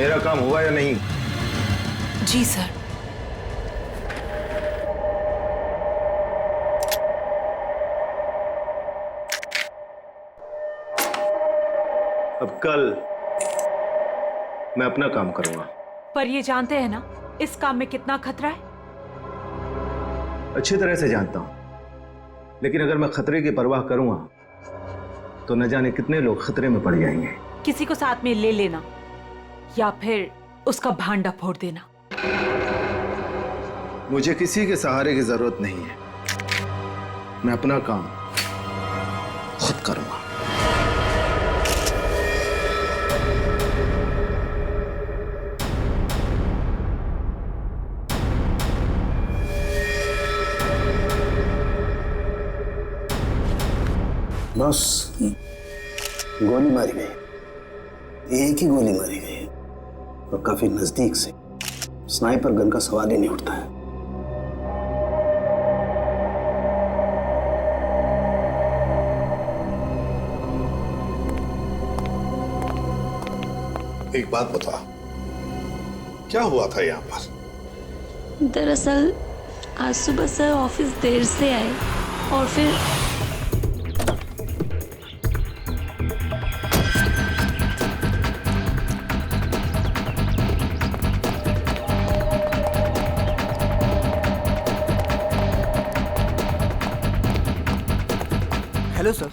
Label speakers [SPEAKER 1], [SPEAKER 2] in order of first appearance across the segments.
[SPEAKER 1] मेरा काम हुआ या नहीं?
[SPEAKER 2] जी सर।
[SPEAKER 1] अब कल मैं अपना काम करूंगा।
[SPEAKER 2] पर ये जानते हैं ना इस काम में कितना खतरा है?
[SPEAKER 1] अच्छी तरह से जानता हूं, लेकिन अगर मैं खतरे की परवाह करूंगा तो न जाने कितने लोग खतरे में पड़ जाएंगे।
[SPEAKER 2] किसी को साथ में ले लेना या फिर उसका भांडा फोड़ देना।
[SPEAKER 1] मुझे किसी के सहारे की जरूरत नहीं है। मैं अपना काम खुद करूंगा।
[SPEAKER 3] बस गोली मारी गई, एक ही गोली मारी गई और काफी नजदीक से। स्नाइपर गन का सवाल ही नहीं उठता है।
[SPEAKER 4] एक बात बता, क्या हुआ था यहाँ पर?
[SPEAKER 5] दरअसल आज सुबह सर ऑफिस देर से आए और फिर
[SPEAKER 6] हेलो सर।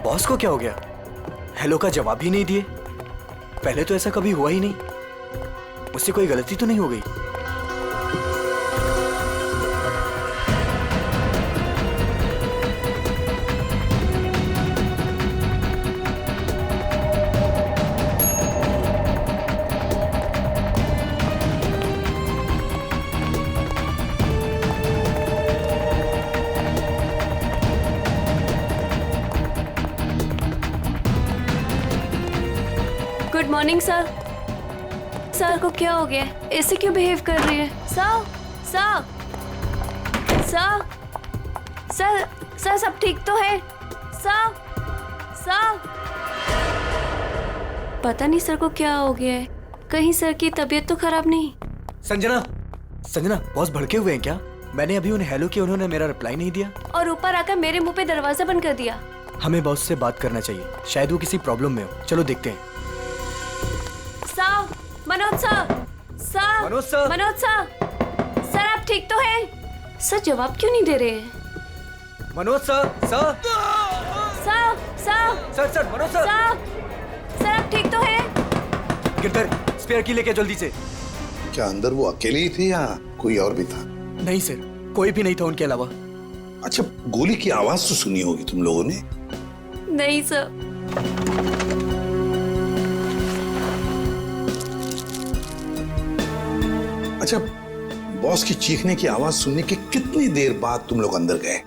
[SPEAKER 6] बॉस को क्या हो गया? हेलो का जवाब ही नहीं दिए। पहले तो ऐसा कभी हुआ ही नहीं। मुझसे कोई गलती तो नहीं हो गई?
[SPEAKER 5] Good morning sir. सर को क्या हो गया? ऐसे क्यों बिहेव कर रही है? Sir sir sir sir sir सब ठीक तो है? सर सर पता नहीं सर को क्या हो गया है। कहीं सर की तबीयत तो खराब नहीं?
[SPEAKER 6] संजना, संजना, बॉस भड़के हुए हैं क्या? मैंने अभी उन्हें हेलो किया, उन्होंने मेरा रिप्लाई नहीं दिया
[SPEAKER 5] और ऊपर आकर मेरे मुंह पे दरवाजा बंद कर दिया।
[SPEAKER 6] हमें बॉस से बात करना चाहिए, शायद वो किसी प्रॉब्लम में हो। चलो देखते हैं।
[SPEAKER 5] Sir, Manoj sir, sir,
[SPEAKER 6] Manoj sir,
[SPEAKER 5] Manoj sir, sir आप ठीक तो हैं? सर जवाब क्यों नहीं दे रहे हैं?
[SPEAKER 6] Manoj sir, sir,
[SPEAKER 5] sir, sir,
[SPEAKER 6] sir, sir, Manoj sir,
[SPEAKER 5] sir आप ठीक तो हैं?
[SPEAKER 6] गिरधर, स्पेयर की लेके जल्दी से।
[SPEAKER 4] क्या अंदर वो अकेली ही थी या कोई और भी था?
[SPEAKER 6] नहीं सर, कोई भी नहीं था उनके अलावा।
[SPEAKER 4] अच्छा, गोली की आवाज तो सुनी होगी तुम लोगों ने?
[SPEAKER 5] नहीं सर।
[SPEAKER 4] अच्छा, बॉस की चीखने की आवाज सुनने के कितनी देर बाद तुम लोग अंदर गए?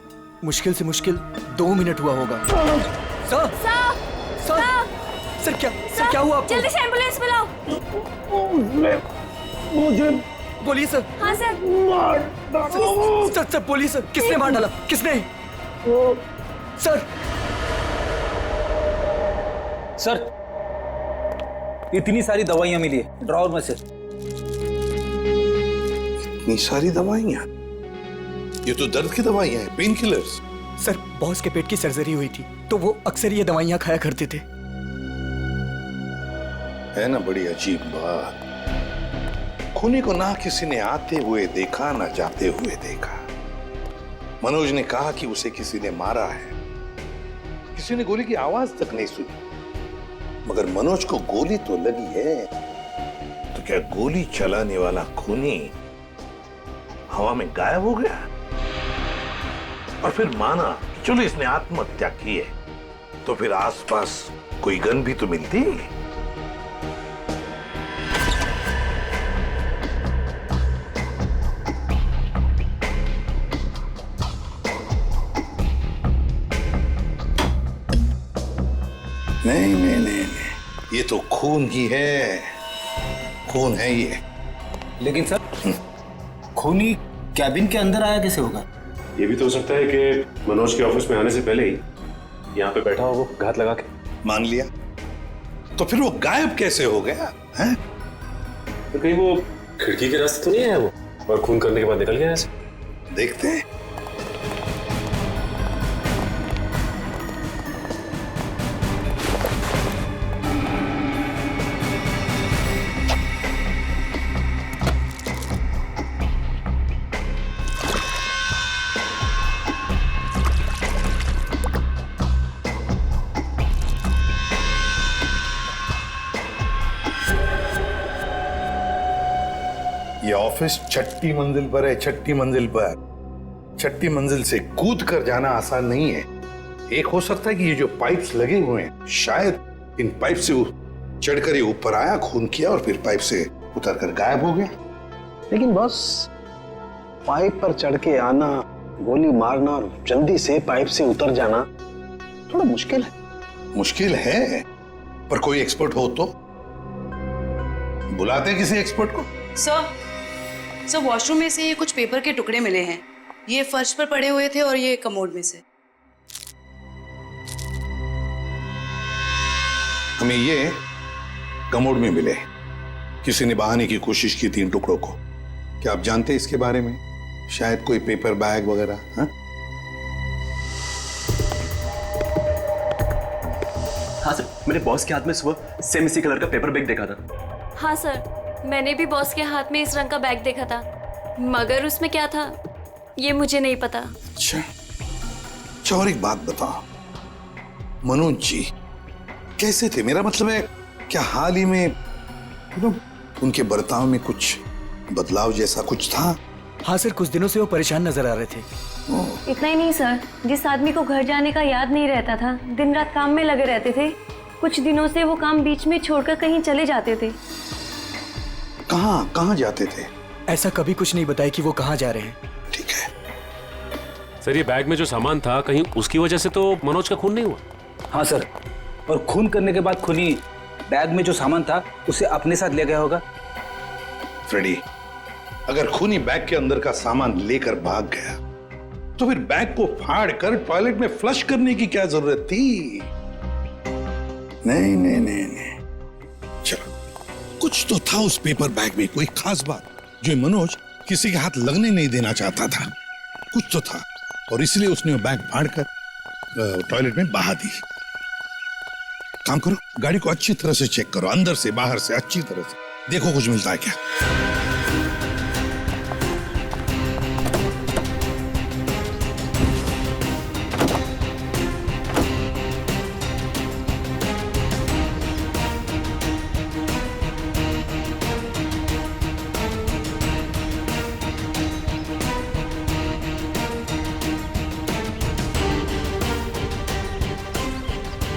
[SPEAKER 6] मुश्किल से मुश्किल 2 मिनट हुआ होगा। सर,
[SPEAKER 5] सर,
[SPEAKER 6] सर, सर क्या हुआ आपको?
[SPEAKER 5] जल्दी से एम्बुलेंस बुलाओ।
[SPEAKER 6] मुझे बोलिए सर।
[SPEAKER 5] हाँ सर।
[SPEAKER 6] सर, सर बोलिए सर, किसने मार डाला? किसने? सर,
[SPEAKER 7] सर इतनी सारी दवाइयां मिली है ड्रॉवर में से।
[SPEAKER 4] इतनी सारी दवाइयां? ये तो दर्द की दवाइयां हैं, पेन किलर्स।
[SPEAKER 6] सर बॉस के पेट की सर्जरी हुई थी तो वो अक्सर ये दवाइयां खाया करते थे।
[SPEAKER 4] है ना बड़ी अजीब बात। खूनी को ना किसी ने आते हुए देखा ना जाते हुए देखा। मनोज ने कहा कि उसे किसी ने मारा है, किसी ने गोली की आवाज तक नहीं सुनी। मगर मनोज को गोली तो लगी है, तो क्या गोली चलाने वाला खूनी हवा में गायब हो गया? और फिर माना कि चलो इसने आत्महत्या की है, तो फिर आसपास कोई गन भी तो मिलती। नहीं नहीं नहीं नहीं, ये तो खून ही है, खून है ये।
[SPEAKER 7] लेकिन सर खूनी कैबिन के अंदर आया कैसे होगा?
[SPEAKER 8] ये भी तो हो सकता है कि मनोज के ऑफिस में आने से पहले ही यहाँ पे बैठा हो वो घात लगा के।
[SPEAKER 4] मान लिया, तो फिर वो गायब कैसे हो गया है?
[SPEAKER 8] तो कहीं वो खिड़की के रास्ते तो नहीं आया वो और खून करने के बाद निकल गया ऐसे?
[SPEAKER 4] देखते हैं। ये ऑफिस छठी मंजिल पर है, छठी मंजिल पर। छठी मंजिल से कूद कर जाना आसान नहीं है। एक हो सकता है कि ये जो पाइप्स लगे हुए हैं, शायद इन पाइप से चढ़कर ये ऊपर आया, खून किया और फिर पाइप से उतर कर गायब हो गया।
[SPEAKER 3] लेकिन बॉस, पाइप पर चढ़ के आना, गोली मारना और जल्दी से पाइप से उतर जाना थोड़ा मुश्किल है।
[SPEAKER 4] मुश्किल है, पर कोई एक्सपर्ट हो तो बुलाते किसी एक्सपर्ट को।
[SPEAKER 9] सर वॉशरूम में से ये कुछ पेपर के टुकड़े मिले हैं। ये फर्श पर पड़े हुए थे और ये कमोड में से।
[SPEAKER 4] हमें ये कमोड में मिले। किसी ने बहाने की कोशिश की थी इन टुकड़ों को। क्या आप जानते हैं इसके बारे में? शायद कोई पेपर बैग वगैरह। हाँ
[SPEAKER 6] सर, मेरे बॉस के हाथ में सुबह सेम इसी कलर का पेपर बैग देखा था।
[SPEAKER 5] हाँ सर, मैंने भी बॉस के हाथ में इस रंग का बैग देखा था, मगर उसमें क्या था ये मुझे नहीं पता।
[SPEAKER 4] अच्छा, और एक बात बताओ, मनोज जी कैसे थे? मेरा मतलब है, क्या हाल ही में उनके बर्ताव में कुछ बदलाव जैसा कुछ था?
[SPEAKER 6] हाँ सर, कुछ दिनों से वो परेशान नजर आ रहे थे।
[SPEAKER 5] इतना ही नहीं सर, जिस आदमी को घर जाने का याद नहीं रहता था, दिन रात काम में लगे रहते थे, कुछ दिनों से वो काम बीच में छोड़कर कहीं चले जाते थे।
[SPEAKER 4] कहाँ जाते थे?
[SPEAKER 6] ऐसा कभी कुछ नहीं बताया कि वो कहाँ जा रहे हैं।
[SPEAKER 4] ठीक है
[SPEAKER 8] सर, ये बैग में जो सामान था, कहीं उसकी वजह से तो मनोज का खून नहीं हुआ?
[SPEAKER 7] हाँ सर, और खून करने के बाद खूनी बैग में जो सामान था उसे अपने साथ ले गया होगा।
[SPEAKER 4] फ्रेडी, अगर खूनी बैग के अंदर का सामान लेकर भाग गया तो फिर बैग को फाड़ कर टॉयलेट में फ्लश करने की क्या जरूरत थी? नहीं नहीं नहीं नहीं, चलो, कुछ तो था उस पेपर बैग में, कोई खास बात जो मनोज किसी के हाथ लगने नहीं देना चाहता था। कुछ तो था और इसलिए उसने वो बैग फाड़कर टॉयलेट में बहा दी। काम करो, गाड़ी को अच्छी तरह से चेक करो, अंदर से बाहर से अच्छी तरह से देखो कुछ मिलता है क्या।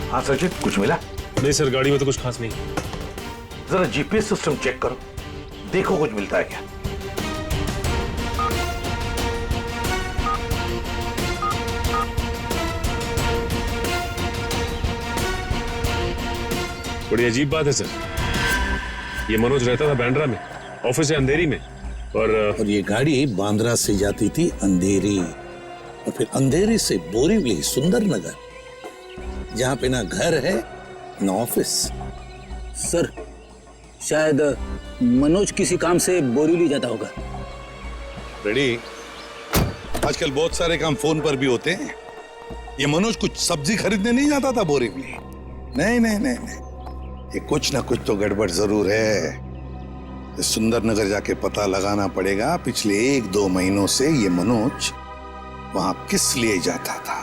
[SPEAKER 4] हाँ सचिन, कुछ मिला?
[SPEAKER 8] नहीं सर, गाड़ी में तो कुछ खास नहीं।
[SPEAKER 4] जरा जीपीएस सिस्टम चेक करो, देखो कुछ मिलता है क्या।
[SPEAKER 8] बड़ी अजीब बात है सर, ये मनोज रहता था बांद्रा में, ऑफिस है अंधेरी में, और
[SPEAKER 4] ये गाड़ी बांद्रा से जाती थी अंधेरी, और फिर अंधेरी से बोरीवली सुंदर नगर, जहां पे ना घर है ना ऑफिस।
[SPEAKER 7] सर, शायद मनोज किसी काम से बोरीवली जाता होगा।
[SPEAKER 4] रेडी, आजकल बहुत सारे काम फोन पर भी होते हैं। ये मनोज कुछ सब्जी खरीदने नहीं जाता था बोरीवली। नहीं नहीं नहीं नहीं, ये कुछ ना कुछ तो गड़बड़ जरूर है। सुंदर नगर जाके पता लगाना पड़ेगा पिछले 1-2 महीनों से ये मनोज वहां किस लिए जाता था।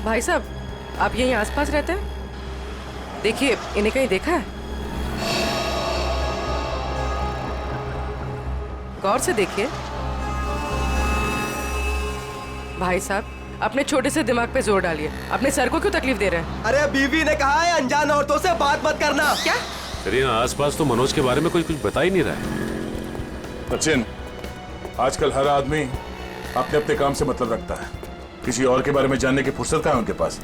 [SPEAKER 10] भाई साहब, आप यहीं आसपास रहते हैं? देखिए, इन्हें कहीं देखा है? गौर से देखिए। भाई साहब, अपने छोटे से दिमाग पे जोर डालिए। अपने सर को क्यों तकलीफ दे रहे हैं?
[SPEAKER 6] अरे बीवी ने कहा है अनजान औरतों से बात मत करना।
[SPEAKER 10] क्या?
[SPEAKER 8] सर, यहाँ आसपास तो मनोज के बारे में कोई कुछ बता ही नहीं रहा है।
[SPEAKER 11] सचिन, आजकल हर आदमी अपने अपने काम से मतलब रखता है, किसी और के बारे में जानने की फुर्सत है उनके पास?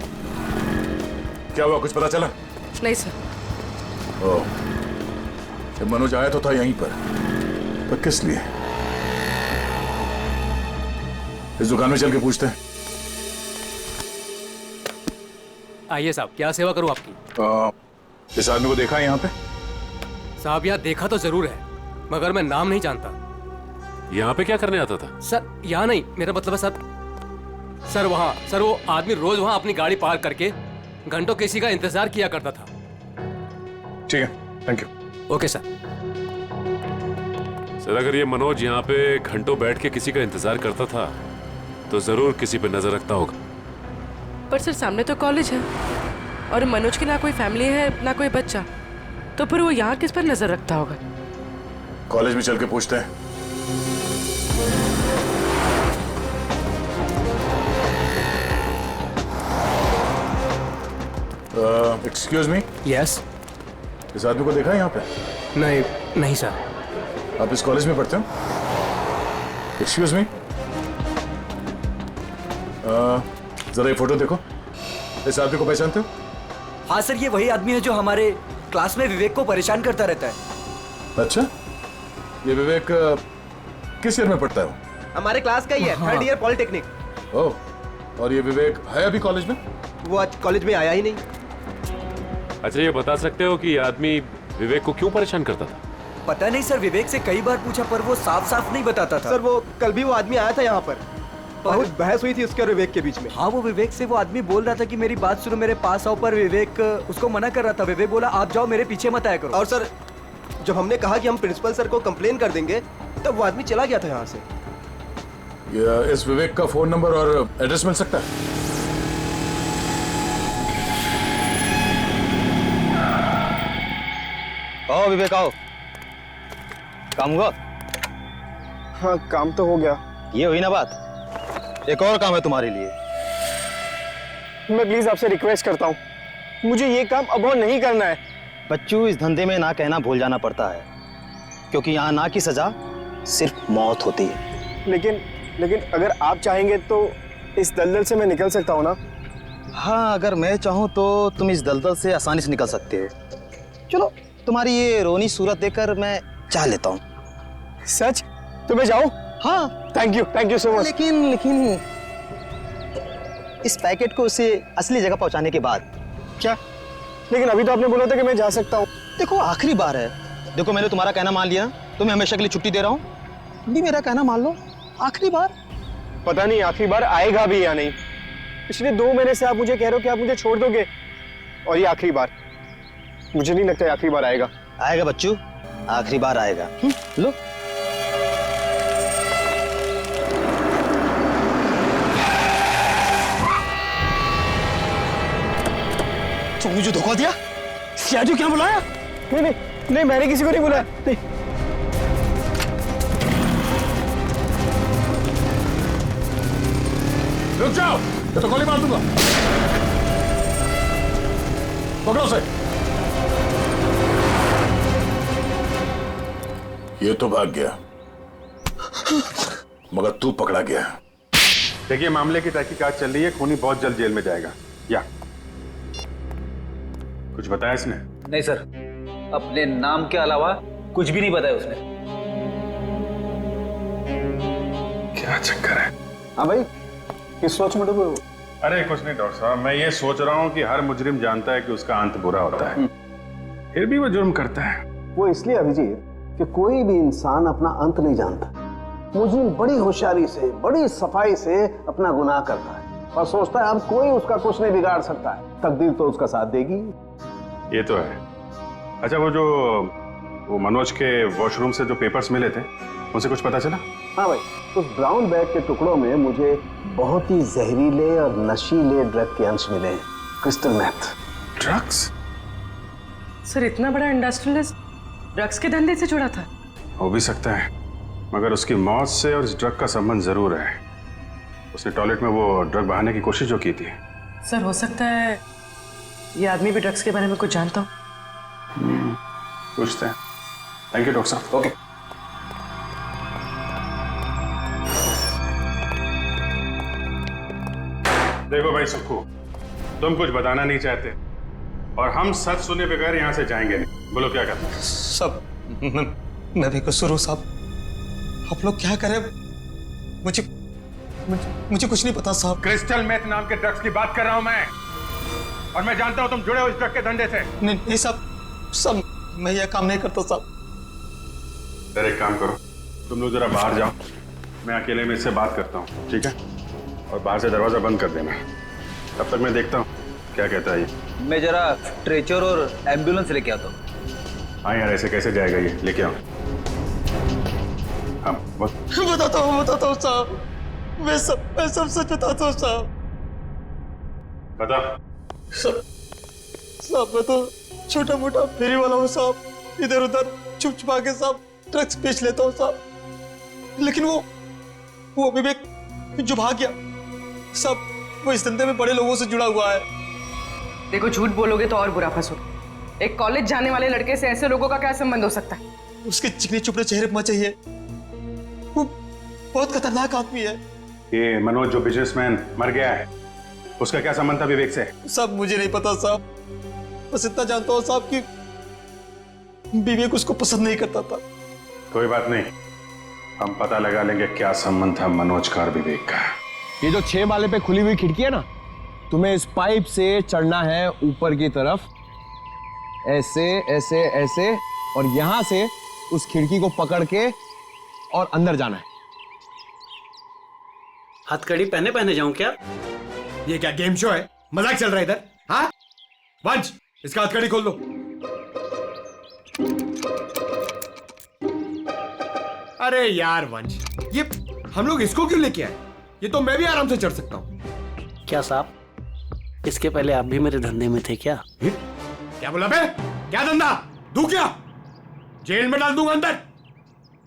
[SPEAKER 11] क्या हुआ, कुछ पता चला?
[SPEAKER 10] नहीं सर।
[SPEAKER 11] ओह, मनोज आया तो था यहीं पर किस लिए? इस दुकान में चल के पूछते हैं।
[SPEAKER 6] आइए साहब, क्या सेवा करूं आपकी?
[SPEAKER 11] इस आदमी को देखा है यहाँ पे?
[SPEAKER 6] साहब यहाँ देखा तो जरूर है, मगर मैं नाम नहीं जानता।
[SPEAKER 8] यहाँ पे क्या करने आता था?
[SPEAKER 6] सर यहाँ नहीं, मेरा मतलब है सर वहाँ, सर वो आदमी रोज वहाँ अपनी गाड़ी पार्क करके घंटों किसी का इंतजार किया करता था।
[SPEAKER 11] ठीक है, thank you.
[SPEAKER 6] Okay sir.
[SPEAKER 8] Sir अगर ये मनोज यहाँ पे घंटों बैठ के किसी का इंतजार करता था तो जरूर किसी पे नजर रखता होगा।
[SPEAKER 10] पर सर सामने तो कॉलेज है और मनोज की ना कोई फैमिली है ना कोई बच्चा, तो फिर वो यहाँ किस पर नजर रखता होगा?
[SPEAKER 11] कॉलेज में चल के पूछते हैं। Excuse me.
[SPEAKER 6] यस।
[SPEAKER 11] इस आदमी को देखा है यहाँ पे?
[SPEAKER 6] नहीं नहीं सर।
[SPEAKER 11] आप इस कॉलेज में पढ़ते हो? एक्सक्यूज मी, जरा ये फोटो देखो। इस आदमी को पहचानते हो?
[SPEAKER 6] हाँ सर, ये वही आदमी है जो हमारे क्लास में विवेक को परेशान करता रहता है।
[SPEAKER 11] अच्छा, ये विवेक किस ईयर में पढ़ता है? वो
[SPEAKER 6] हमारे क्लास का ही है, थर्ड ईयर पॉलिटेक्निक।
[SPEAKER 11] ओह, और ये विवेक है अभी कॉलेज में?
[SPEAKER 6] वो आज कॉलेज में आया ही नहीं।
[SPEAKER 8] अच्छा ये बता सकते हो कि ये आदमी विवेक को क्यों परेशान करता था?
[SPEAKER 6] पता नहीं सर, विवेक से कई बार पूछा पर वो साफ साफ नहीं बताता था।
[SPEAKER 12] सर वो कल भी वो आदमी आया था यहाँ पर, बहुत बहस हुई थी उसके और विवेक के बीच में।
[SPEAKER 6] हाँ, वो विवेक से वो आदमी बोल रहा था कि मेरी बात सुनो, मेरे पास आओ, पर विवेक उसको मना कर रहा था। विवेक बोला आप जाओ, मेरे पीछे मत आया करो।
[SPEAKER 12] और सर जब हमने कहा कि हम प्रिंसिपल सर को कंप्लेन कर देंगे तब वो आदमी चला गया था यहाँ से।
[SPEAKER 11] इस विवेक का फोन नंबर और एड्रेस मिल सकता है?
[SPEAKER 7] आओ विवेक आओ, काम हुआ?
[SPEAKER 12] हाँ काम तो हो गया।
[SPEAKER 7] ये हुई ना बात, एक और काम है तुम्हारे लिए।
[SPEAKER 12] मैं प्लीज आपसे रिक्वेस्ट करता हूँ, मुझे ये काम अब और नहीं करना है।
[SPEAKER 7] बच्चों, इस धंधे में ना कहना भूल जाना पड़ता है, क्योंकि यहाँ ना की सजा सिर्फ मौत होती है।
[SPEAKER 12] लेकिन अगर आप चाहेंगे तो इस दलदल से मैं निकल सकता हूँ ना?
[SPEAKER 7] हाँ, अगर मैं चाहूँ तो तुम इस दलदल से आसानी से निकल सकते हो। चलो, तुम्हारी ये रोनी सूरत देखकर मैं चाह लेता हूँ।
[SPEAKER 12] सच? तो मैं जाऊँ?
[SPEAKER 7] हाँ।
[SPEAKER 12] Thank you so much.
[SPEAKER 7] लेकिन इस पैकेट को उसे असली जगह पहुंचाने के बाद।
[SPEAKER 12] क्या? लेकिन अभी तो आपने बोला था कि मैं जा सकता हूँ।
[SPEAKER 7] देखो आखिरी बार है, देखो मैंने तुम्हारा कहना मान लिया, तुम्हें हमेशा के लिए छुट्टी दे रहा हूँ, भी मेरा कहना मान लो। आखिरी बार।
[SPEAKER 12] पता नहीं आखिरी बार आएगा भी या नहीं। पिछले 2 महीने से आप मुझे कह रहे हो कि आप मुझे छोड़ दोगे, और ये आखिरी बार। मुझे नहीं लगता आखिरी बार आएगा।
[SPEAKER 7] आएगा बच्चों, आखिरी बार आएगा। लो।
[SPEAKER 12] तो मुझे धोखा दिया? सियाजू क्या बुलाया? नहीं, मैंने किसी को नहीं बुलाया। नहीं।
[SPEAKER 11] रुक जाओ, ये तो गोली मार दूंगा। पकड़ो उसे। ये तो भाग गया, मगर तू पकड़ा गया।
[SPEAKER 13] देखिए मामले की तहकीकात चल रही है, खूनी बहुत जल्द जेल में जाएगा। या कुछ बताया इसने?
[SPEAKER 7] नहीं सर, अपने नाम के अलावा कुछ भी नहीं बताया उसने।
[SPEAKER 13] क्या चक्कर है?
[SPEAKER 12] हाँ भाई, किस सोच में डूबे हो?
[SPEAKER 13] अरे कुछ नहीं डॉक्टर साहब, मैं ये सोच रहा हूँ कि हर मुजरिम जानता है कि उसका अंत बुरा होता है, फिर भी वो जुर्म करता है।
[SPEAKER 3] वो इसलिए अभिजीत कि कोई भी इंसान अपना अंत नहीं जानता। मुजरिम बड़ी होशियारी से, बड़ी सफाई से अपना गुनाह करता है और सोचता है अब कोई उसका कुछ नहीं बिगाड़ सकता है, तकदीर तो उसका साथ देगी।
[SPEAKER 13] ये तो है। अच्छा वो मनोज के वॉशरूम से जो पेपर्स मिले थे, उनसे कुछ पता चला?
[SPEAKER 3] हाँ भाई, उस ब्राउन बैग के टुकड़ों में मुझे बहुत ही जहरीले और नशीले ड्रग के अंश मिले हैं, क्रिस्टल मैथ।
[SPEAKER 13] ड्रग्स?
[SPEAKER 10] सर इतना बड़ा इंडस्ट्रियलिस्ट ड्रग्स के धंधे से जुड़ा था?
[SPEAKER 13] हो भी सकता है, मगर उसकी मौत से और इस ड्रग का संबंध जरूर है। उसने टॉयलेट में वो ड्रग बहाने की कोशिश जो की थी।
[SPEAKER 10] सर हो सकता है ये आदमी भी ड्रग्स के बारे में कुछ जानता हो।
[SPEAKER 13] पूछते हैं। थैंक यू डॉक्टर साहब।
[SPEAKER 11] ओके।
[SPEAKER 13] देखो भाई सुक्कू, तुम कुछ बताना नहीं चाहते और हम सच सुने बगैर यहाँ से जाएंगे नहीं। बोलो क्या करना है?
[SPEAKER 14] सब मैं भी कसूर हूँ साहब, आप लोग क्या करें,
[SPEAKER 6] मुझे कुछ नहीं पता साहब।
[SPEAKER 12] क्रिस्टल मेथ नाम के ड्रग्स की बात कर रहा हूं मैं, और मैं जानता हूं तुम जुड़े हो इस ड्रग के धंधे से।
[SPEAKER 6] नहीं साहब, मैं यह काम नहीं करता साहब।
[SPEAKER 13] सर एक काम करो, तुम लोग जरा बाहर जाओ, मैं अकेले में इससे बात करता हूँ, ठीक है? और बाहर से दरवाजा बंद कर देना, तब तक मैं देखता हूँ क्या कहता है ये।
[SPEAKER 7] मैं जरा स्ट्रेचर और एम्बुलेंस लेके आता हूँ।
[SPEAKER 13] हाँ यार, ऐसे कैसे जाएगा ये, लेके आओ। हाँ
[SPEAKER 6] बताता हूँ साहब, मैं सब सच बताता हूँ साहब।
[SPEAKER 13] बता।
[SPEAKER 6] साहब मैं तो छोटा मोटा फेरी वाला हूँ साहब, इधर उधर छुप छुपा के साहब ड्रग्स बेच लेता हूँ साहब। लेकिन वो विवेक जो भाग गया साहब, वो इस धंधे में बड़े लोगों से जुड़ा हुआ है।
[SPEAKER 10] देखो, झूठ बोलोगे तो और बुरा फंसोगे। एक कॉलेज जाने वाले लड़के से ऐसे लोगों का क्या संबंध हो सकता है?
[SPEAKER 6] उसके चिकने चुपड़े चेहरे पर मत चाहिए, वो बहुत खतरनाक आदमी है।
[SPEAKER 13] ये मनोज जो बिजनेसमैन मर गया है, उसका क्या संबंध था विवेक से?
[SPEAKER 6] साहब मुझे नहीं पता साहब, बस इतना जानता हूँ साहब कि विवेक उसको पसंद नहीं करता था।
[SPEAKER 13] कोई बात नहीं, हम पता लगा लेंगे क्या संबंध था मनोज का और विवेक का।
[SPEAKER 12] ये जो 6 माले पे खुली हुई खिड़की है ना, तुम्हें इस पाइप से चढ़ना है ऊपर की तरफ, ऐसे ऐसे ऐसे, और यहां से उस खिड़की को पकड़ के और अंदर जाना है।
[SPEAKER 14] हथकड़ी पहने जाऊं क्या?
[SPEAKER 12] ये क्या गेम शो है? मजाक चल रहा है इधर? हाँ वंश, इसका हथकड़ी खोल दो। अरे यार वंश, ये हम लोग इसको क्यों लेके आए? ये तो मैं भी आराम से चढ़ सकता हूँ।
[SPEAKER 14] क्या साहब, इसके पहले आप भी मेरे धंधे में थे क्या?
[SPEAKER 12] क्या बोला बे? क्या धंधा? दू क्या? जेल में डाल दूंगा अंदर।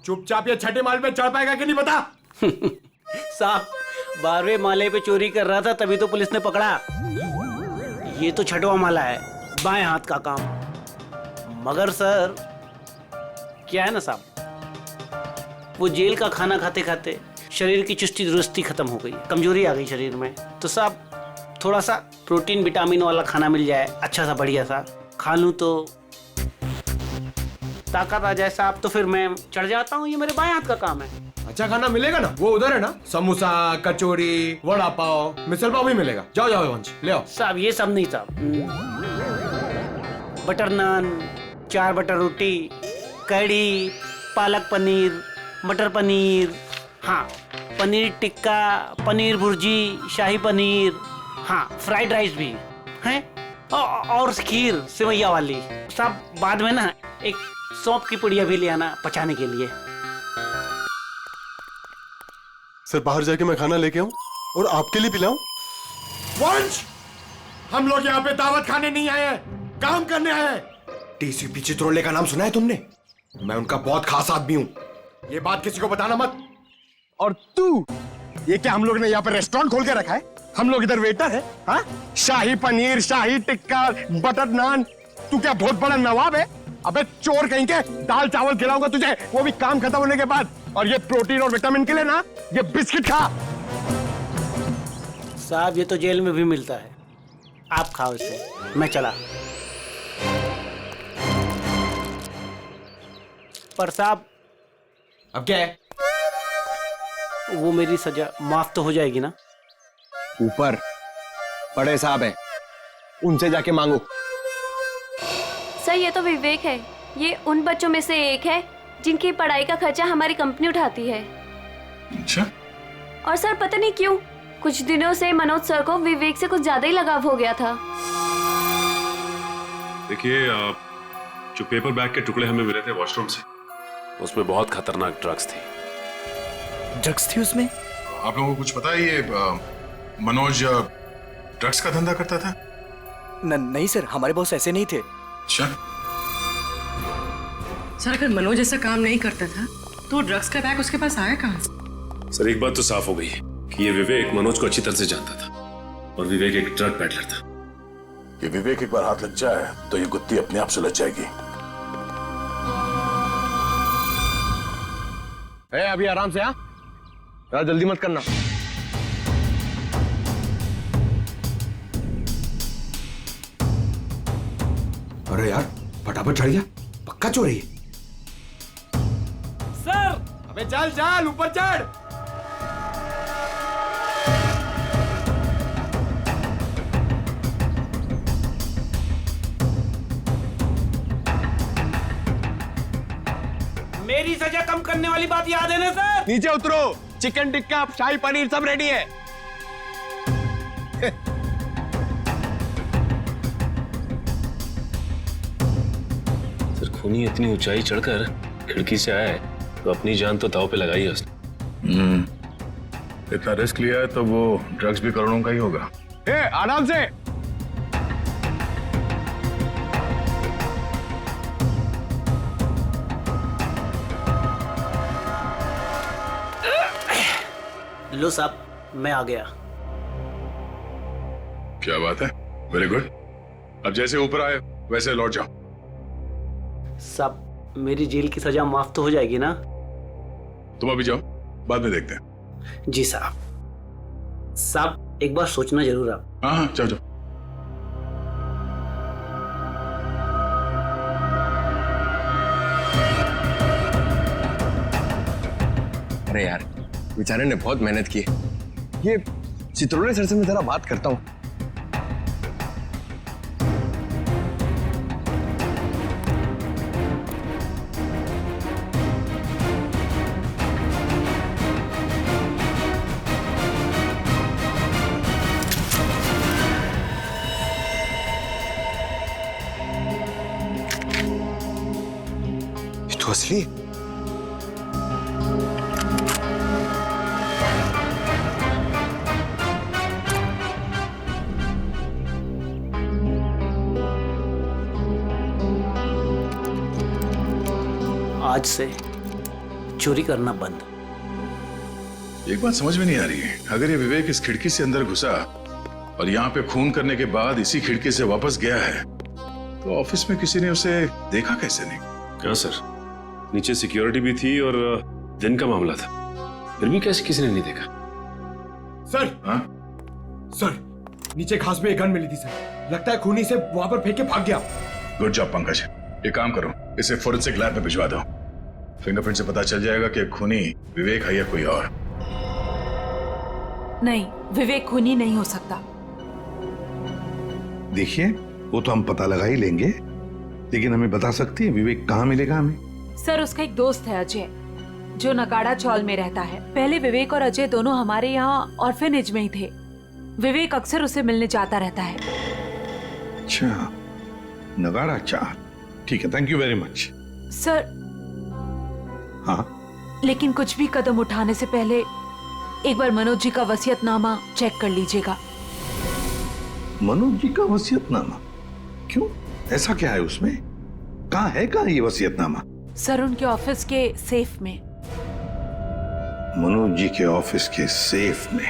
[SPEAKER 12] चुपचाप ये 6ठे माल पे चढ़ पाएगा कि नहीं पता?
[SPEAKER 14] साहब 12वें माले पे चोरी कर रहा था, तभी तो पुलिस ने पकड़ा। ये तो 6वां माला है, बाएं हाथ का काम। मगर सर क्या है ना साहब, वो जेल का खाना खाते खाते शरीर की चुस्ती दुरुस्ती खत्म हो गई, कमजोरी आ गई शरीर में। तो साहब थोड़ा सा प्रोटीन विटामिन वाला खाना मिल जाए, अच्छा सा बढ़िया सा खा लूं तो ताकत आ जाए साहब, तो फिर मैं चढ़ जाता हूँ। ये मेरे बाएं हाथ का काम है।
[SPEAKER 12] अच्छा खाना मिलेगा ना? वो उधर है ना, समोसा, कचौरी, वड़ा पाव, मिसल पाव भी मिलेगा। जाओ जाओ वंश, ले आओ।
[SPEAKER 14] साहब ये सब नहीं साहब, बटर नान, 4 बटर रोटी, कढ़ी, पालक पनीर, मटर पनीर, हाँ पनीर टिक्का, पनीर भुर्जी, शाही पनीर, हाँ फ्राइड राइस भी हैं, और खीर सेवैया वाली। साहब बाद में ना एक सौंफ की पुड़िया भी ले आना पचाने के लिए।
[SPEAKER 15] सर बाहर जाके मैं खाना लेके आऊं और आपके लिए पिलाऊं?
[SPEAKER 12] वंश, हम लोग यहाँ पे दावत खाने नहीं आए हैं, काम करने आए हैं। टीसीपी चित्रोले का नाम सुना है तुमने? मैं उनका बहुत खास आदमी हूँ, ये बात किसी को बताना मत। और तू, ये क्या हम लोग ने यहाँ पे रेस्टोरेंट खोल के रखा है? हम लोग इधर वेटर है? हाँ, शाही पनीर, शाही टिक्का, बटर नान, तू क्या बहुत बड़ा नवाब है? अबे चोर कहीं के, दाल चावल खिलाऊंगा तुझे, वो भी काम खत्म होने के बाद। और ये प्रोटीन और विटामिन के लिए ना, ये बिस्किट खा।
[SPEAKER 14] साहब ये तो जेल में भी मिलता है, आप खाओ इसे, मैं चला। पर साहब
[SPEAKER 12] अब क्या है?
[SPEAKER 14] वो मेरी सजा माफ तो हो जाएगी ना?
[SPEAKER 12] ऊपर बड़े साहब है, उनसे जाके मांगो।
[SPEAKER 5] सर ये तो विवेक है, ये उन बच्चों में से एक है जिनकी पढ़ाई का खर्चा हमारी कंपनी उठाती है।
[SPEAKER 4] अच्छा?
[SPEAKER 5] और सर पता नहीं क्यों कुछ दिनों से मनोज सर को विवेक से कुछ ज्यादा ही लगाव हो गया था।
[SPEAKER 8] देखिए, जो पेपर बैग के टुकड़े हमें मिले थे वॉशरूम से, उसमें बहुत खतरनाक ड्रग्स थी।
[SPEAKER 6] ड्रग्स थी उसमें?
[SPEAKER 4] आप लोगों को कुछ पता है ये मनोज ड्रग्स का धंधा करता था?
[SPEAKER 6] नहीं सर, हमारे बॉस ऐसे नहीं थे।
[SPEAKER 4] अच्छा?
[SPEAKER 10] सर अगर मनोज ऐसा काम नहीं करता था तो ड्रग्स का बैग उसके पास आया कहाँ से?
[SPEAKER 8] सर एक बात तो साफ हो गई है कि ये विवेक मनोज को अच्छी तरह से जानता था, और विवेक एक ड्रग पैडलर था।
[SPEAKER 4] ये विवेक एक बार हाथ लग जाए तो ये गुत्ती अपने आप सुलझ जाएगी।
[SPEAKER 12] अभी आराम से, हाँ यार, जल्दी मत करना। अरे यार फटाफट चढ़ गया, पक्का चोरी है।
[SPEAKER 10] सर
[SPEAKER 12] अबे चल चल ऊपर चढ़।
[SPEAKER 14] मेरी सजा कम करने वाली बात याद है ना सर?
[SPEAKER 12] नीचे उतरो, चिकन टिक्का शाही पनीर सब रेडी है।
[SPEAKER 8] सर खूनी इतनी ऊंचाई चढ़कर खिड़की से आया है तो अपनी जान तो दांव पे लगाई है उसने।
[SPEAKER 11] इतना रिस्क लिया है तो वो ड्रग्स भी करोड़ों का ही होगा।
[SPEAKER 12] आराम से।
[SPEAKER 14] लो साहब, मैं आ गया।
[SPEAKER 11] क्या बात है, वेरी गुड। अब जैसे ऊपर आए वैसे लौट जाओ।
[SPEAKER 14] साहब मेरी जेल की सजा माफ तो हो जाएगी ना?
[SPEAKER 11] तुम अभी जाओ, बाद में देखते हैं।
[SPEAKER 14] जी साहब। साहब एक बार सोचना जरूर आप।
[SPEAKER 11] हाँ जाओ जाओ।
[SPEAKER 12] अरे यार, बेचारे ने बहुत मेहनत की। ये चित्रोले सर से मैं जरा बात करता हूँ। ये तो असली।
[SPEAKER 14] आज से चोरी करना बंद।
[SPEAKER 11] एक बात समझ में नहीं आ रही है, अगर ये विवेक इस खिड़की से अंदर घुसा और यहाँ पे खून करने के बाद इसी खिड़की से वापस गया है तो ऑफिस में किसी ने उसे देखा कैसे नहीं?
[SPEAKER 8] क्या सर, नीचे सिक्योरिटी भी थी और दिन का मामला था, फिर भी कैसे किसी ने नहीं देखा?
[SPEAKER 12] सर,
[SPEAKER 11] हाँ?
[SPEAKER 12] सर, नीचे घास में एक गन मिली थी सर। लगता है खूनी से वहां पर फेंक के भाग गया।
[SPEAKER 11] Good job Pankaj. एक काम करो, इसे फोरेंसिक लैब में भिजवा दो। फिंगरप्रिंट से पता चल जाएगा कि खूनी विवेक है या कोई और।
[SPEAKER 2] नहीं, विवेक खूनी नहीं हो सकता।
[SPEAKER 4] देखिए, वो तो हम पता लगा ही लेंगे, लेकिन हमें बता सकती है विवेक कहाँ मिलेगा हमें?
[SPEAKER 2] सर उसका एक दोस्त है अजय, जो नगाड़ा चौल में रहता है। पहले विवेक और अजय दोनों हमारे यहाँ ऑर्फेनेज में ही थे। विवेक अक्सर उसे मिलने जाता रहता है।
[SPEAKER 4] अच्छा, नगाड़ा चाल, ठीक है, thank you very much.
[SPEAKER 2] Sir
[SPEAKER 4] हाँ,
[SPEAKER 2] लेकिन कुछ भी कदम उठाने से पहले एक बार मनोज जी का वसीयतनामा चेक कर लीजिएगा।
[SPEAKER 4] मनोज जी का वसीयतनामा? क्यों, ऐसा क्या है उसमें? कहाँ है ये वसीयतनामा?
[SPEAKER 2] सर उनके ऑफिस के सेफ में।
[SPEAKER 4] मनोज जी के ऑफिस के सेफ में?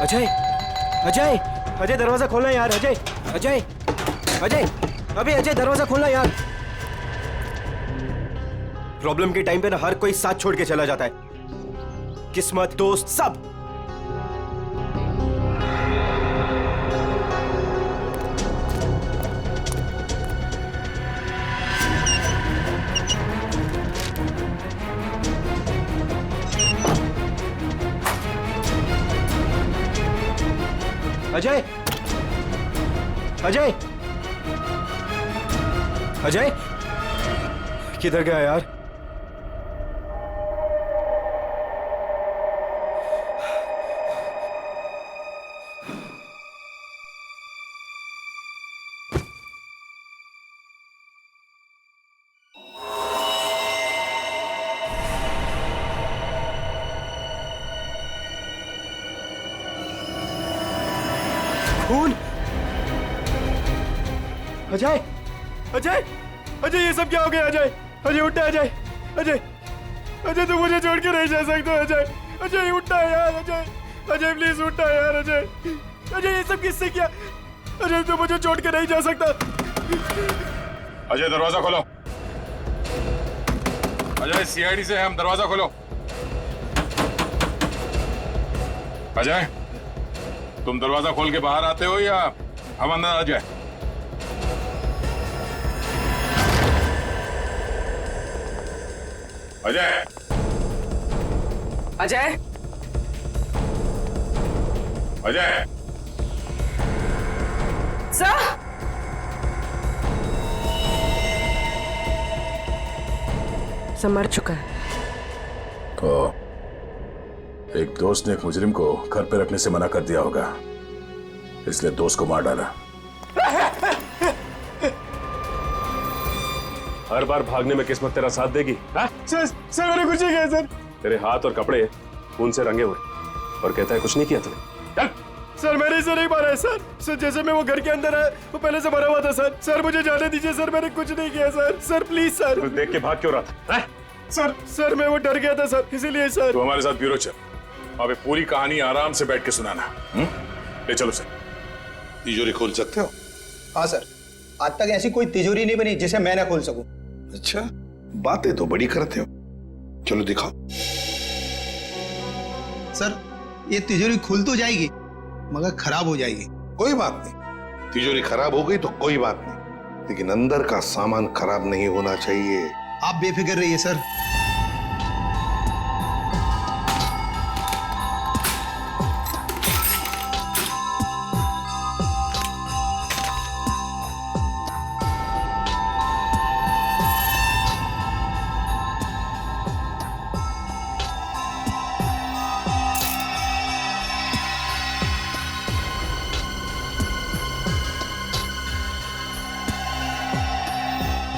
[SPEAKER 12] अजय, अजय, अजय दरवाजा खोलना यार। अजय, अजय, अजय, अबे अजय दरवाजा खोलना यार। प्रॉब्लम के टाइम पे ना हर कोई साथ छोड़ के चला जाता है, किस्मत, दोस्त, सब। अजय, अजय, अजय, किधर गया यार? खून? अजय, अजय, अजय, ये सब क्या हो गया? अजय, अजय उठा। अजय, अजय, अजय तू मुझे छोड़ के नहीं जा सकता। अजय, अजय उठा यार। अजय, अजय प्लीज उठा यार। अजय, अजय ये सब किससे किया? अजय तू मुझे छोड़ के नहीं जा सकता।
[SPEAKER 11] अजय दरवाजा खोलो। अजय सीआईडी से हम, दरवाजा खोलो। अजय, तुम दरवाजा खोल के बाहर आते हो या हम अंदर आ जाए? अजय,
[SPEAKER 10] अजय,
[SPEAKER 11] अजय,
[SPEAKER 10] सर। सर मर चुका है।
[SPEAKER 11] तो एक दोस्त ने एक मुजरिम को घर पे रखने से मना कर दिया होगा, इसलिए दोस्त को मार डाला।
[SPEAKER 8] हर बार भागने में किस्मत तेरा साथ देगी?
[SPEAKER 6] सर मैंने कुछ नहीं किया सर।
[SPEAKER 8] तेरे हाथ और कपड़े खून से रंगे हुए और कहता है कुछ नहीं किया तूने।
[SPEAKER 6] सर मैंने इसे नहीं मारा है सर। जैसे मैं वो घर के अंदर आया वो पहले से मरा हुआ था सर। सर मुझे जाने दीजिए सर, मैंने कुछ नहीं किया सर। Sir please sir.
[SPEAKER 8] तू देख के भाग क्यों रहा था?
[SPEAKER 6] सर मैं वो डर गया था सर, इसीलिए सर।
[SPEAKER 11] तो हमारे साथ ब्यूरो चल, अबे पूरी कहानी आराम से बैठ के सुनाना। ले चलो सर।
[SPEAKER 4] तिजोरी खोल सकते हो?
[SPEAKER 7] हाँ सर, आज तक ऐसी कोई तिजोरी नहीं बनी जिसे मैं ना खोल सकूं।
[SPEAKER 4] अच्छा, बातें तो बड़ी करते हो, चलो दिखाओ।
[SPEAKER 7] सर ये तिजोरी खुल तो जाएगी मगर खराब हो जाएगी।
[SPEAKER 4] कोई बात नहीं, तिजोरी खराब हो गई तो कोई बात नहीं, लेकिन अंदर का सामान खराब नहीं होना चाहिए।
[SPEAKER 7] आप बेफिक्र रहिए सर।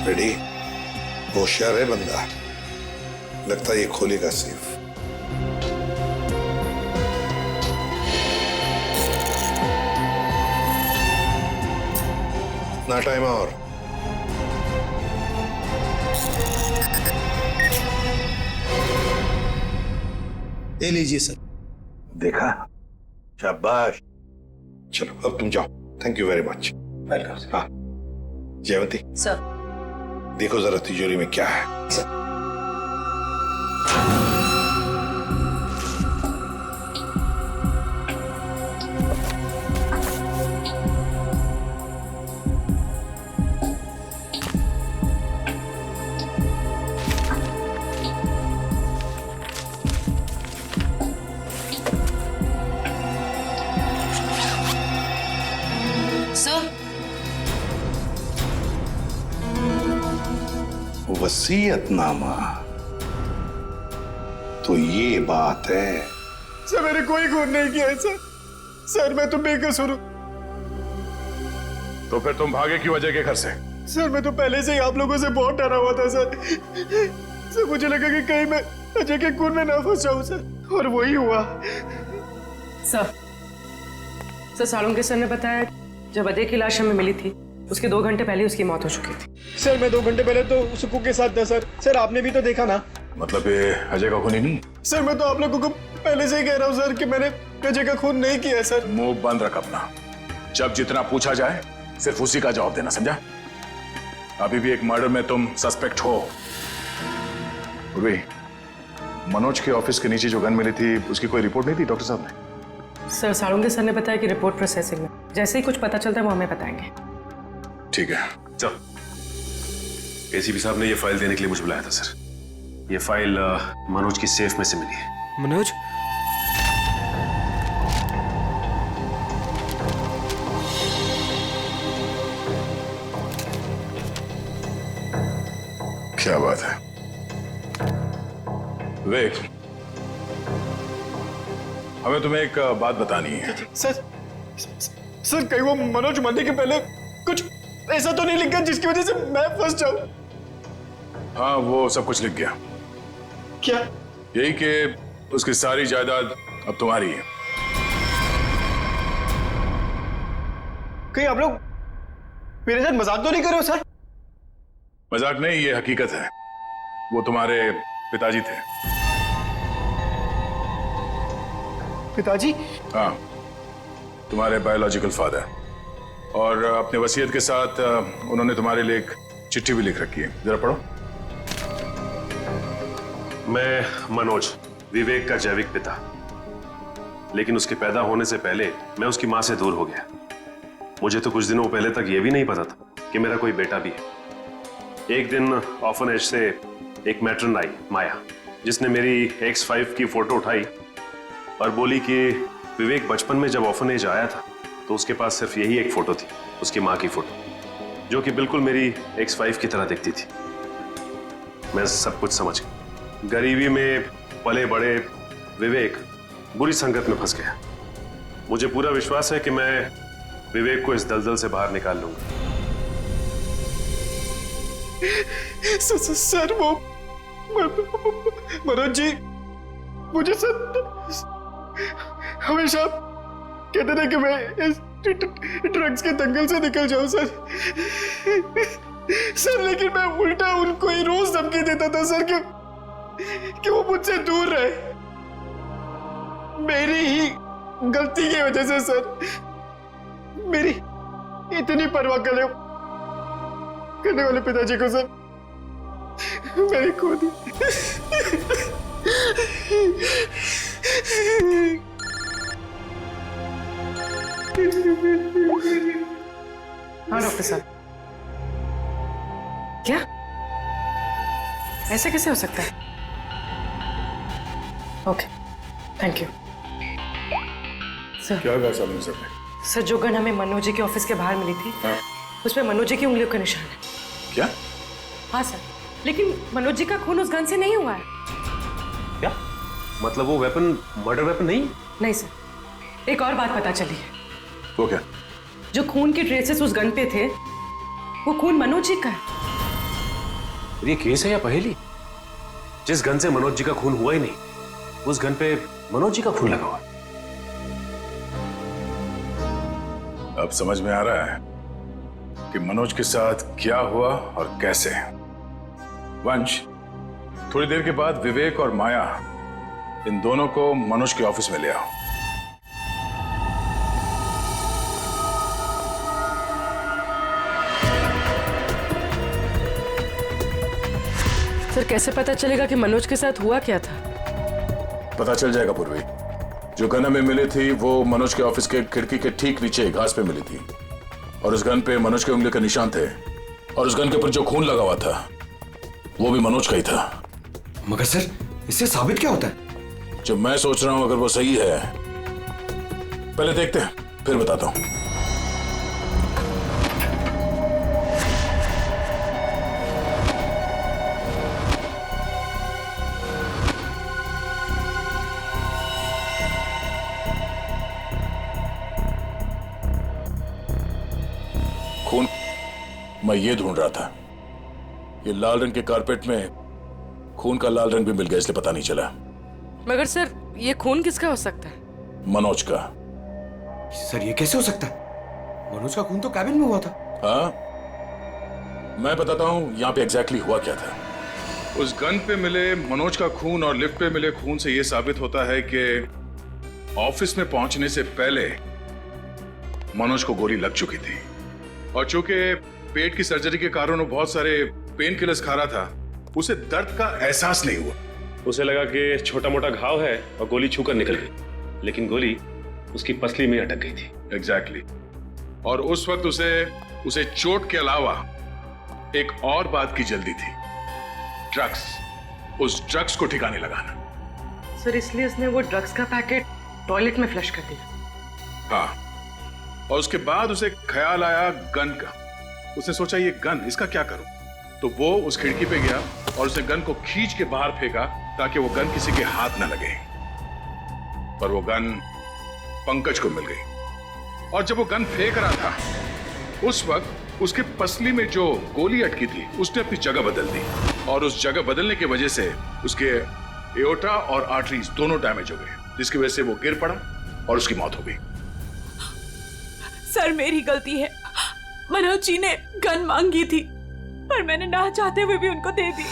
[SPEAKER 4] रेडी? होशियार है बंदा, लगता है ये खोलेगा सिर्फ। ना टाइम और।
[SPEAKER 7] ले लीजिए सर।
[SPEAKER 4] देखा, शाबाश। चलो अब तुम जाओ। Thank you very much. Welcome. हाँ जयवंती
[SPEAKER 9] सर,
[SPEAKER 4] देखो जरा तिजोरी में क्या है।
[SPEAKER 9] सर,
[SPEAKER 4] वसीयतनामा, तो ये बात है।
[SPEAKER 6] सर मैंने कोई खून नहीं किया है सर। सर मैं तो बेकसूर हूं।
[SPEAKER 11] तो फिर तुम भागे क्यों अजय के घर से?
[SPEAKER 6] सर मैं तो पहले से ही आप लोगों से बहुत डरा हुआ था सर। सर मुझे लगा कि कहीं मैं अजय के खून में ना फंस जाऊं सर, और वही हुआ।
[SPEAKER 10] सर सालुंके सर ने बताया जब अजय की लाश हमें मिली थी उसके 2 घंटे पहले उसकी मौत हो चुकी थी।
[SPEAKER 6] सर मैं 2 घंटे पहले तो सुकू के साथ था सर। सर आपने भी तो देखा ना।
[SPEAKER 11] मतलब ये अजय का खून ही नहीं?
[SPEAKER 6] सर मैं तो आप लोगों को पहले से ही कह रहा हूँ सर कि मैंने अजय का खून नहीं किया सर।
[SPEAKER 11] मुंह बंद रख अपना। जब जितना पूछा जाए सिर्फ उसी का जवाब देना, समझा? अभी भी एक मर्डर में तुम सस्पेक्ट हो। मनोज के ऑफिस के नीचे जो गन मिली थी उसकी कोई रिपोर्ट नहीं थी डॉक्टर साहब ने?
[SPEAKER 10] सर सालुंके सर ने बताया कि रिपोर्ट प्रोसेसिंग में, जैसे ही कुछ पता चलता है वो हमें बताएंगे।
[SPEAKER 11] ठीक है,
[SPEAKER 8] चल। एसीपी साहब ने ये फाइल देने के लिए मुझे बुलाया था सर। ये फाइल मनोज की सेफ में से मिली है।
[SPEAKER 6] मनोज?
[SPEAKER 11] क्या बात है विवेक, हमें तुम्हें एक बात बतानी है।
[SPEAKER 6] सर कहीं वो मनोज मरने के पहले कुछ ऐसा तो नहीं लिख गया जिसकी वजह से मैं फंस जाऊं?
[SPEAKER 11] हाँ वो सब कुछ लिख गया।
[SPEAKER 6] क्या?
[SPEAKER 11] यही कि उसकी सारी जायदाद अब तुम्हारी है।
[SPEAKER 6] कहीं आप लोग मेरे साथ मजाक तो नहीं कर रहे हो सर?
[SPEAKER 11] मजाक नहीं, ये हकीकत है। वो तुम्हारे पिताजी थे।
[SPEAKER 6] पिताजी?
[SPEAKER 11] हाँ, तुम्हारे बायोलॉजिकल फादर। और अपने वसीयत के साथ उन्होंने तुम्हारे लिए एक चिट्ठी भी लिख रखी है, जरा पढ़ो।
[SPEAKER 8] मैं मनोज, विवेक का जैविक पिता, लेकिन उसके पैदा होने से पहले मैं उसकी माँ से दूर हो गया। मुझे तो कुछ दिनों पहले तक यह भी नहीं पता था कि मेरा कोई बेटा भी है। एक दिन ऑर्फनेज से एक मैट्रन आई, माया, जिसने मेरी X5 की फोटो उठाई और बोली कि विवेक बचपन में जब ऑर्फनेज आया था तो उसके पास सिर्फ यही एक फोटो थी, उसकी माँ की फोटो, जो कि बिल्कुल मेरी X5 की तरह दिखती थी। मैं सब कुछ समझ गया। गरीबी में पले बड़े विवेक बुरी संगत में फंस गया। मुझे पूरा विश्वास है कि मैं विवेक को इस दलदल से बाहर निकाल लूंगा।
[SPEAKER 6] सर वो मनोज जी मुझे सर हमेशा कहते थे कि मैं इस ड्रग्स के दंगल से निकल जाऊं सर। लेकिन मैं उल्टा उनको ही रोज धमकी देता था सर कि वो मुझसे दूर रहे। मेरी ही गलती की वजह से सर मेरी इतनी परवाह करने वाले पिताजी को सर मैंने खो दी।
[SPEAKER 10] हाँ डॉक्टर साहब, क्या ऐसे कैसे हो सकता है? Okay, thank you sir.
[SPEAKER 11] क्या कहा साहब ने?
[SPEAKER 10] सर जो गन हमें मनोज जी के ऑफिस के बाहर मिली थी, उसमें मनोज जी की उंगलियों का निशान है।
[SPEAKER 11] क्या?
[SPEAKER 10] हाँ सर, लेकिन मनोज जी का खून उस गन से नहीं हुआ है।
[SPEAKER 8] क्या मतलब? वो वेपन मर्डर वेपन नहीं?
[SPEAKER 10] नहीं सर, एक और बात पता चली है।
[SPEAKER 11] वो क्या?
[SPEAKER 10] जो खून के ट्रेसेस उस गन पे थे, वो खून मनोज जी का है।
[SPEAKER 8] ये केस है या पहेली? जिस गन से मनोज जी का खून हुआ ही नहीं, उस गन पे मनोज जी का खून लगा हुआ।
[SPEAKER 11] अब समझ में आ रहा है कि मनोज के साथ क्या हुआ और कैसे। वंश, थोड़ी देर के बाद विवेक और माया, इन दोनों को मनोज के ऑफिस में ले आओ।
[SPEAKER 10] सर कैसे पता चलेगा कि मनोज के साथ हुआ क्या था?
[SPEAKER 11] पता चल जाएगा पूर्वी। जो गन हमें मिली थी वो मनोज के ऑफिस के खिड़की के ठीक नीचे घास पे मिली थी, और उस गन पे मनोज के उंगली के निशान थे, और उस गन के ऊपर जो खून लगा हुआ था वो भी मनोज का ही था।
[SPEAKER 12] मगर सर इससे साबित क्या होता है?
[SPEAKER 11] जो मैं सोच रहा हूं अगर वो सही है, पहले देखते हैं फिर बताता हूं। खून मैं ये ढूंढ रहा था। ये लाल रंग के कारपेट में खून का लाल रंग भी मिल गया, इसलिए पता नहीं चला।
[SPEAKER 10] मगर सर ये खून किसका हो सकता है?
[SPEAKER 11] मनोज का।
[SPEAKER 12] सर ये कैसे हो सकता है? मनोज का खून तो कैबिन में हुआ था।
[SPEAKER 11] हाँ, मैं बताता हूं यहां पे एग्जैक्टली हुआ क्या था। उस गन पे मिले मनोज का खून और लिफ्ट पे मिले खून से यह साबित होता है कि ऑफिस में पहुंचने से पहले मनोज को गोली लग चुकी थी, और चूंकि पेट की सर्जरी के कारण वो बहुत सारे पेन किलर्स खा रहा था, उसे दर्द का एहसास नहीं हुआ।
[SPEAKER 8] उसे लगा कि छोटा मोटा घाव है और गोली छूकर निकल गई, लेकिन गोली उसकी पसली में अटक गई थी।
[SPEAKER 11] एग्जैक्टली। और उस वक्त उसे चोट के अलावा एक और बात की जल्दी थी, ड्रग्स। उस ड्रग्स को ठिकाने लगाना।
[SPEAKER 10] सर इसलिए उसने वो ड्रग्स का पैकेट टॉयलेट में फ्लश कर दिया।
[SPEAKER 11] हाँ, और उसके बाद उसे ख्याल आया गन का। उसने सोचा ये गन, इसका क्या करूं? तो वो उस खिड़की पे गया और उसने गन को खींच के बाहर फेंका ताकि वो गन किसी के हाथ न लगे। पर वो गन पंकज को मिल गई, और जब वो गन फेंक रहा था उस वक्त उसके पसली में जो गोली अटकी थी उसने अपनी जगह बदल दी, और उस जगह बदलने की वजह से उसके एओर्टा और आर्टरीज दोनों डैमेज हो गए, जिसकी वजह से वो गिर पड़ा और उसकी मौत हो गई।
[SPEAKER 2] सर मेरी गलती है। मनोज जी ने गन मांगी थी, पर मैंने ना चाहते हुए भी उनको दे दी।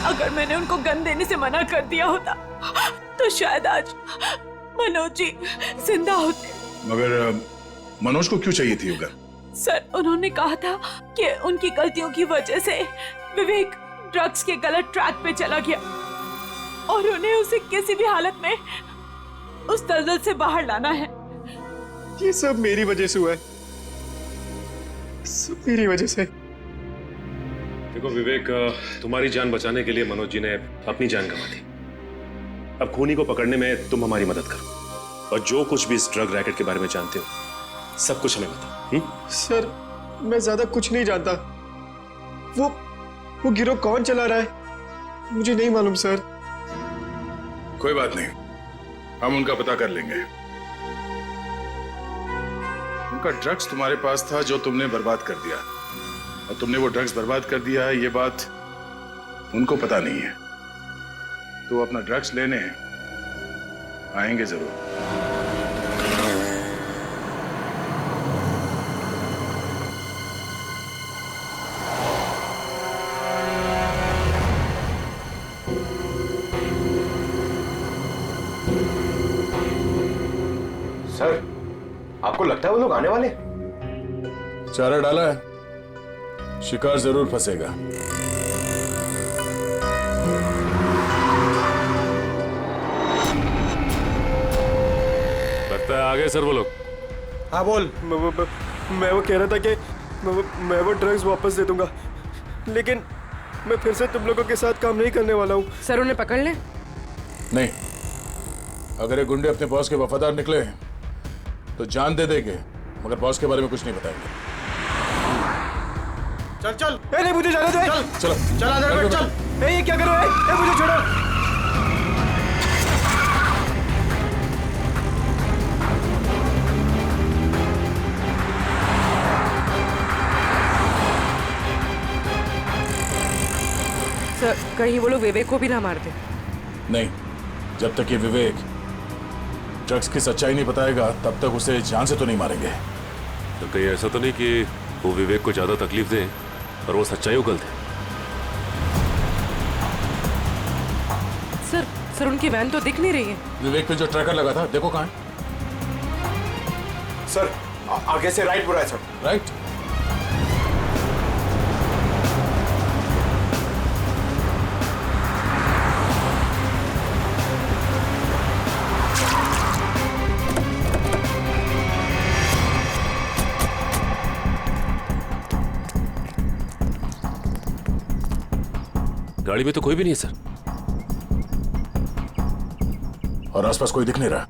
[SPEAKER 2] अगर मैंने उनको गन देने से मना कर दिया होता तो शायद आज मनोज जी जिंदा होते।
[SPEAKER 11] मगर मनोज को क्यों चाहिए थी वो गन?
[SPEAKER 2] सर उन्होंने कहा था कि उनकी गलतियों की वजह से विवेक ड्रग्स के गलत ट्रैक पे चला गया। और उन्हें उसे किसी भी हालत में उस दलदल से बाहर लाना है।
[SPEAKER 6] ये सब मेरी वजह से हुआ है, सब मेरी वजह से।
[SPEAKER 8] देखो विवेक, तुम्हारी जान बचाने के लिए मनोज जी ने अपनी जान गंवा दी। अब खूनी को पकड़ने में तुम हमारी मदद करो, और जो कुछ भी इस ड्रग रैकेट के बारे में जानते हो सब कुछ हमें बताओ।
[SPEAKER 6] सर मैं ज्यादा कुछ नहीं जानता। वो गिरोह कौन चला रहा है मुझे नहीं मालूम सर।
[SPEAKER 11] कोई बात नहीं, हम उनका पता कर लेंगे। उनका ड्रग्स तुम्हारे पास था जो तुमने बर्बाद कर दिया, और तुमने वो ड्रग्स बर्बाद कर दिया है ये बात उनको पता नहीं है। तो अपना ड्रग्स लेने आएंगे जरूर।
[SPEAKER 12] सर आपको लगता है वो लोग आने वाले?
[SPEAKER 11] चारा डाला है, शिकार जरूर फंसेगा।
[SPEAKER 8] लगता है आ गए सर वो लोग।
[SPEAKER 6] हाँ बोल। मैं वो कह रहा था कि मैं वो ड्रग्स वापस दे दूंगा, लेकिन मैं फिर से तुम लोगों के साथ काम नहीं करने वाला हूँ।
[SPEAKER 10] सर उन्हें पकड़ ले।
[SPEAKER 11] नहीं, अगर ये गुंडे अपने बॉस के वफादार निकले तो जान दे देंगे, मगर बॉस के बारे में कुछ नहीं बताएंगे।
[SPEAKER 6] चल चल। नहीं मुझे जाने दो। चल
[SPEAKER 11] चलो
[SPEAKER 6] चल अंदर बैठ चल। ये क्या कर रहे हो? मुझे छोड़ो।
[SPEAKER 10] सर कहीं वो लोग विवेक को भी ना मार दे।
[SPEAKER 11] नहीं, जब तक ये विवेक ड्रग्स की सच्चाई नहीं बताएगा तब तक उसे जान से तो नहीं मारेंगे।
[SPEAKER 8] तो कहीं ऐसा तो नहीं कि वो विवेक को ज्यादा तकलीफ दे और वो सच्चाई उगल दे।
[SPEAKER 10] सर उनकी वैन तो दिख नहीं रही है।
[SPEAKER 11] विवेक पे जो ट्रैकर लगा था देखो कहाँ है।
[SPEAKER 12] सर आगे से राइट बुरा है सर।
[SPEAKER 11] राइट।
[SPEAKER 8] गाड़ी में तो कोई भी नहीं है सर,
[SPEAKER 11] और आसपास कोई दिख नहीं रहा।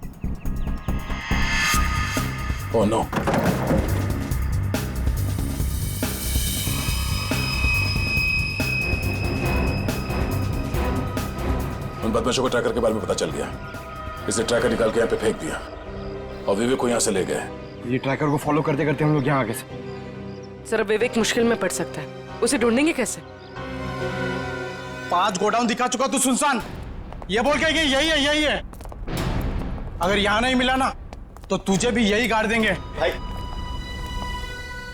[SPEAKER 11] Oh no. उन बदमाशों को ट्रैकर के बारे में पता चल गया, इसे ट्रैकर निकाल के यहाँ पे फेंक दिया और विवेक को यहाँ से ले गए।
[SPEAKER 12] ये ट्रैकर को फॉलो करते करते हम लोग यहाँ आगे से।
[SPEAKER 10] सर विवेक मुश्किल में पड़ सकता है, उसे ढूंढेंगे कैसे?
[SPEAKER 7] 5 गोडाउन दिखा चुका तू सुनसान, ये बोल के यही है। अगर यहाँ नहीं मिला ना तो तुझे भी यही गाड़ देंगे।
[SPEAKER 6] भाई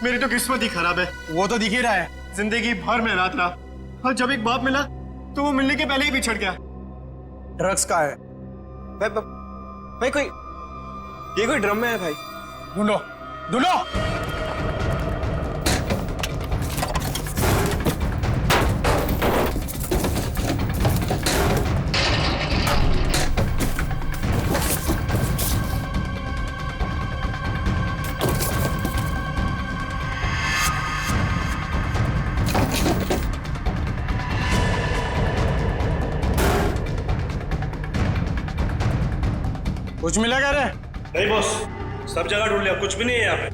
[SPEAKER 6] मेरी तो किस्मत ही खराब है।
[SPEAKER 7] वो तो दिख ही रहा है।
[SPEAKER 6] जिंदगी भर में रात रहा, और जब एक बाप मिला तो वो मिलने के पहले ही बिछड़ गया।
[SPEAKER 7] ड्रग्स का है
[SPEAKER 6] भाई कोई ड्रम में है भाई।
[SPEAKER 7] ढूंढो। कुछ मिला क्या रे?
[SPEAKER 16] नहीं बॉस, सब जगह ढूंढ लिया, कुछ भी नहीं है यहाँ पे।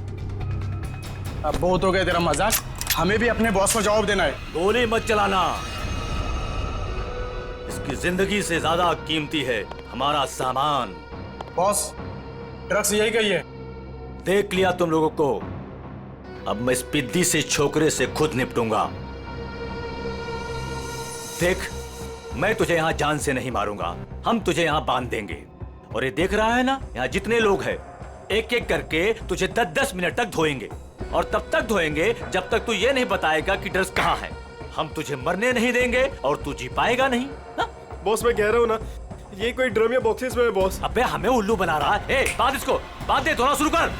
[SPEAKER 7] अब बहुत हो गया तेरा मजाक, हमें भी अपने बॉस को जवाब देना है।
[SPEAKER 16] गोली मत चलाना, इसकी जिंदगी से ज्यादा कीमती है हमारा सामान।
[SPEAKER 7] बॉस ड्रग्स यही कही है।
[SPEAKER 16] देख लिया तुम लोगों को, अब मैं इस पिद्दी से छोकरे से खुद निपटूंगा। देख, मैं तुझे यहाँ जान से नहीं मारूंगा, हम तुझे यहाँ बांध देंगे। और ये देख रहा है ना, यहाँ जितने लोग हैं एक एक करके तुझे 10-10 मिनट तक धोएंगे, और तब तक धोएंगे जब तक तू ये नहीं बताएगा कि ड्रग्स कहाँ है। हम तुझे मरने नहीं देंगे और तू जी पाएगा नहीं।
[SPEAKER 6] बॉस मैं कह रहा हूँ ना, ये कोई ड्रम या बॉक्सेस में है बॉस।
[SPEAKER 16] अबे हमें उल्लू बना रहा है। बांध इसको, बांध दे, धोना शुरू कर।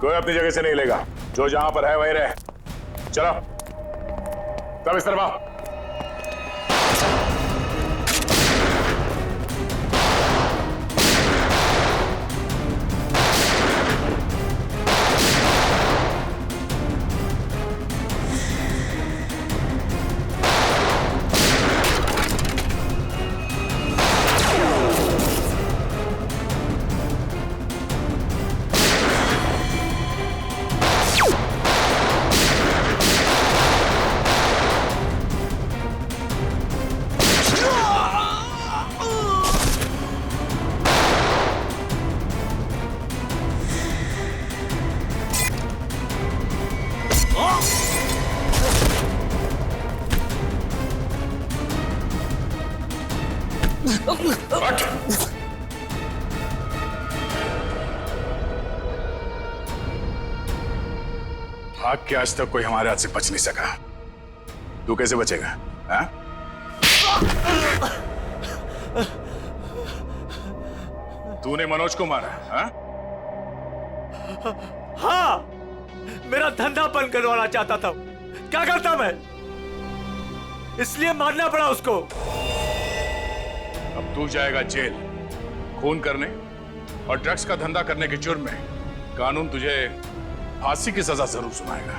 [SPEAKER 11] कोई अपनी जगह से नहीं लेगा, जो जहां पर है वहीं रहे। चलो सब इस तरफ आओ। हट। भाग के आज तक कोई हमारे हाथ से बच नहीं सका, तू कैसे बचेगा? हाँ? तूने मनोज को मारा? हाँ?
[SPEAKER 16] हाँ, मेरा धंधा बंद करवाना चाहता था। क्या करता मैं? इसलिए मारना पड़ा उसको।
[SPEAKER 11] अब तू जाएगा जेल, खून करने और ड्रग्स का धंधा करने के जुर्म में। कानून तुझे फांसी की सजा जरूर सुनाएगा।